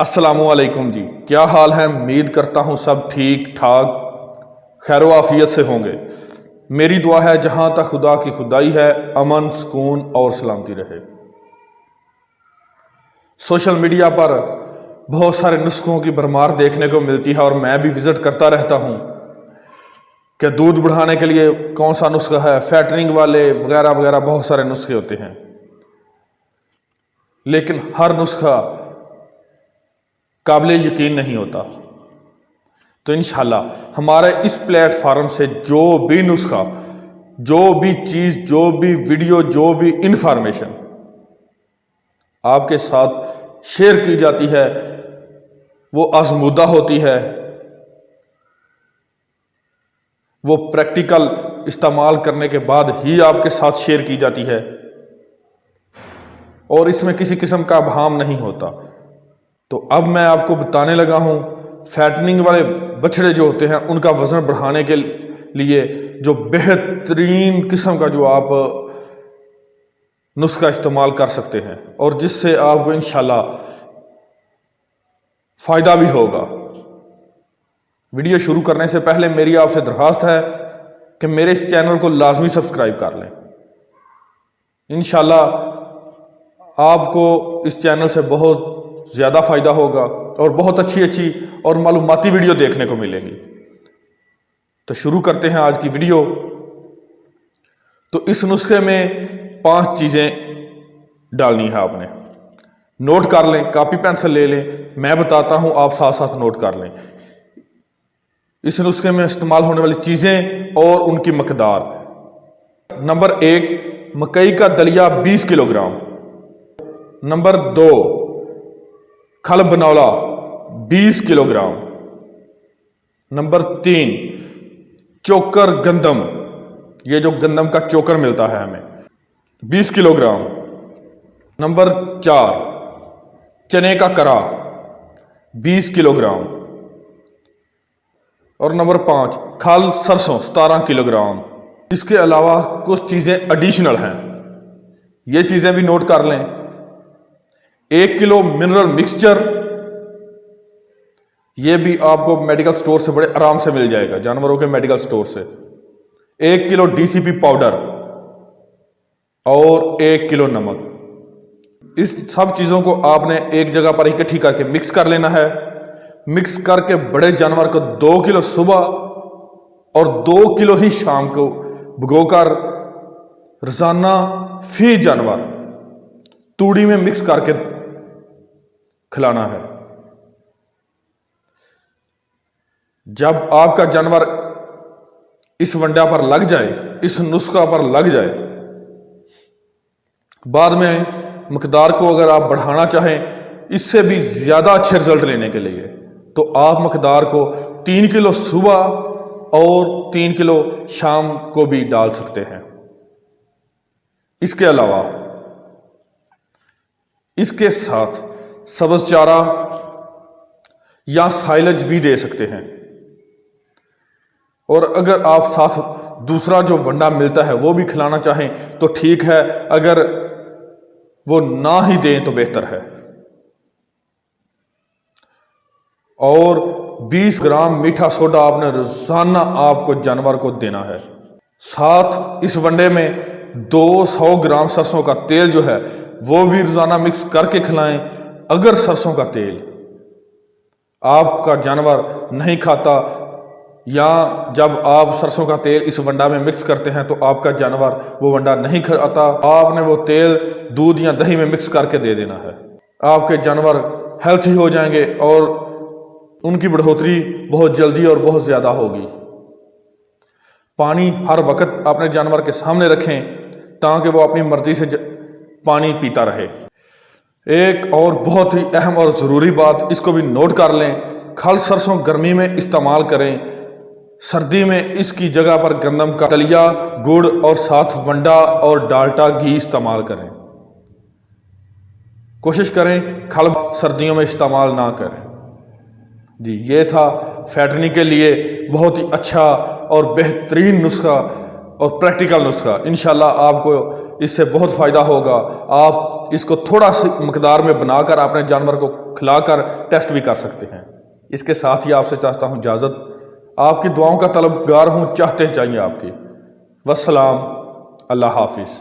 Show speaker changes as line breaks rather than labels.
السلام علیکم جی، کیا حال ہے؟ امید کرتا ہوں سب ٹھیک ٹھاک خیر و عافیت سے ہوں گے۔ میری دعا ہے جہاں تک خدا کی خدائی ہے امن سکون اور سلامتی رہے۔ سوشل میڈیا پر بہت سارے نسخوں کی بھرمار دیکھنے کو ملتی ہے اور میں بھی وزٹ کرتا رہتا ہوں کہ دودھ بڑھانے کے لیے کون سا نسخہ ہے، فیٹنگ والے وغیرہ وغیرہ بہت سارے نسخے ہوتے ہیں، لیکن ہر نسخہ قابل یقین نہیں ہوتا۔ تو انشاءاللہ ہمارے اس پلیٹ فارم سے جو بھی نسخہ، جو بھی چیز، جو بھی ویڈیو، جو بھی انفارمیشن آپ کے ساتھ شیئر کی جاتی ہے وہ آزمودہ ہوتی ہے، وہ پریکٹیکل استعمال کرنے کے بعد ہی آپ کے ساتھ شیئر کی جاتی ہے، اور اس میں کسی قسم کا ابہام نہیں ہوتا۔ تو اب میں آپ کو بتانے لگا ہوں فیٹننگ والے بچڑے جو ہوتے ہیں ان کا وزن بڑھانے کے لیے جو بہترین قسم کا جو آپ نسخہ استعمال کر سکتے ہیں اور جس سے آپ کو انشاءاللہ فائدہ بھی ہوگا۔ ویڈیو شروع کرنے سے پہلے میری آپ سے درخواست ہے کہ میرے اس چینل کو لازمی سبسکرائب کر لیں۔ انشاءاللہ آپ کو اس چینل سے بہت زیادہ فائدہ ہوگا اور بہت اچھی اور معلوماتی ویڈیو دیکھنے کو ملیں گی۔ تو شروع کرتے ہیں آج کی ویڈیو۔ تو اس نسخے میں 5 چیزیں ڈالنی ہے آپ نے، نوٹ کر لیں، کاپی پینسل لے لیں، میں بتاتا ہوں آپ ساتھ ساتھ نوٹ کر لیں۔ اس نسخے میں استعمال ہونے والی چیزیں اور ان کی مقدار۔ نمبر 1، مکئی کا دلیا 20 کلو گرام۔ نمبر 2، کھل بنولا 20 کلو گرام۔ نمبر 3، چوکر گندم، یہ جو گندم کا چوکر ملتا ہے ہمیں، 20 کلو گرام۔ نمبر 4، چنے کا کرا 20 کلو گرام۔ اور نمبر 5، کھل سرسوں 17 کلو گرام۔ اس کے علاوہ کچھ چیزیں ایڈیشنل ہیں، یہ چیزیں بھی نوٹ کر لیں۔ 1 کلو منرل مکسچر، یہ بھی آپ کو میڈیکل سٹور سے بڑے آرام سے مل جائے گا، جانوروں کے میڈیکل سٹور سے۔ 1 کلو DCP پاؤڈر اور 1 کلو نمک۔ اس سب چیزوں کو آپ نے ایک جگہ پر اکٹھی کر کے مکس کر لینا ہے۔ مکس کر کے بڑے جانور کو 2 کلو صبح اور 2 کلو ہی شام کو بھگو کر روزانہ فی جانور توڑی میں مکس کر کے کھلانا ہے۔ جب آپ کا جانور اس ونڈا پر لگ جائے، اس نسخہ پر لگ جائے، بعد میں مقدار کو اگر آپ بڑھانا چاہیں اس سے بھی زیادہ اچھے رزلٹ لینے کے لیے، تو آپ مقدار کو 3 کلو صبح اور 3 کلو شام کو بھی ڈال سکتے ہیں۔ اس کے علاوہ اس کے ساتھ سبز چارہ یا سائلج بھی دے سکتے ہیں، اور اگر آپ ساتھ دوسرا جو ونڈا ملتا ہے وہ بھی کھلانا چاہیں تو ٹھیک ہے، اگر وہ نہ ہی دیں تو بہتر ہے۔ اور 20 گرام میٹھا سوڈا آپ نے روزانہ آپ کو جانور کو دینا ہے۔ ساتھ اس ونڈے میں 200 گرام سرسوں کا تیل جو ہے وہ بھی روزانہ مکس کر کے کھلائیں۔ اگر سرسوں کا تیل آپ کا جانور نہیں کھاتا، یا جب آپ سرسوں کا تیل اس ونڈا میں مکس کرتے ہیں تو آپ کا جانور وہ ونڈا نہیں کھاتا، آپ نے وہ تیل دودھ یا دہی میں مکس کر کے دے دینا ہے۔ آپ کے جانور ہیلتھی ہو جائیں گے اور ان کی بڑھوتری بہت جلدی اور بہت زیادہ ہوگی۔ پانی ہر وقت اپنے جانور کے سامنے رکھیں تاکہ وہ اپنی مرضی سے پانی پیتا رہے۔ ایک اور بہت ہی اہم اور ضروری بات، اس کو بھی نوٹ کر لیں، کھل سرسوں گرمی میں استعمال کریں، سردی میں اس کی جگہ پر گندم کا دلیا، گڑ اور ساتھ ونڈا اور ڈالٹا گھی استعمال کریں۔ کوشش کریں کھل سردیوں میں استعمال نہ کریں۔ جی، یہ تھا فیٹنگ کے لیے بہت ہی اچھا اور بہترین نسخہ اور پریکٹیکل نسخہ۔ انشاءاللہ آپ کو اس سے بہت فائدہ ہوگا۔ آپ اس کو تھوڑا سی مقدار میں بنا کر اپنے جانور کو کھلا کر ٹیسٹ بھی کر سکتے ہیں۔ اس کے ساتھ ہی آپ سے چاہتا ہوں اجازت، آپ کی دعاؤں کا طلبگار ہوں، چاہتے چاہیے آپ کی۔ والسلام، اللہ حافظ۔